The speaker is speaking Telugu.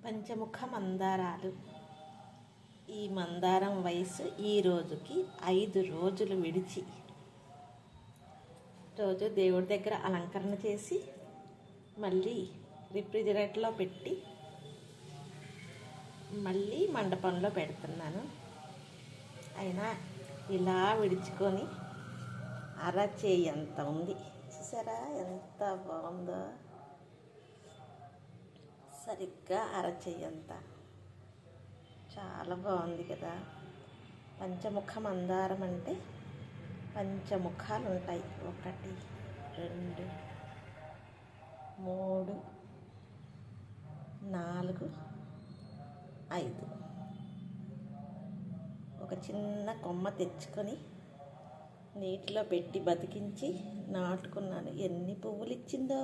పంచముఖ మందారాలు. ఈ మందారం వయసు ఈ రోజుకి 5 రోజులు విడిచి రోజు దేవుడి దగ్గర అలంకరణ చేసి మళ్ళీ రిఫ్రిజిరేటర్లో పెట్టి మళ్ళీ మండపంలో పెడుతున్నాను. అయినా ఇలా విడుచుకొని అరచేయంత ఉంది. చూసారా ఎంత బాగుందో, సరిగ్గా అరచేయంత. చాలా బాగుంది కదా. పంచముఖ మందారం అంటే పంచముఖాలు ఉంటాయి. 1 2 3 4 5. ఒక చిన్న కొమ్మ తెచ్చుకొని నీటిలో పెట్టి బతికించి నాటుకున్నాను. ఎన్ని పువ్వులు ఇచ్చిందో.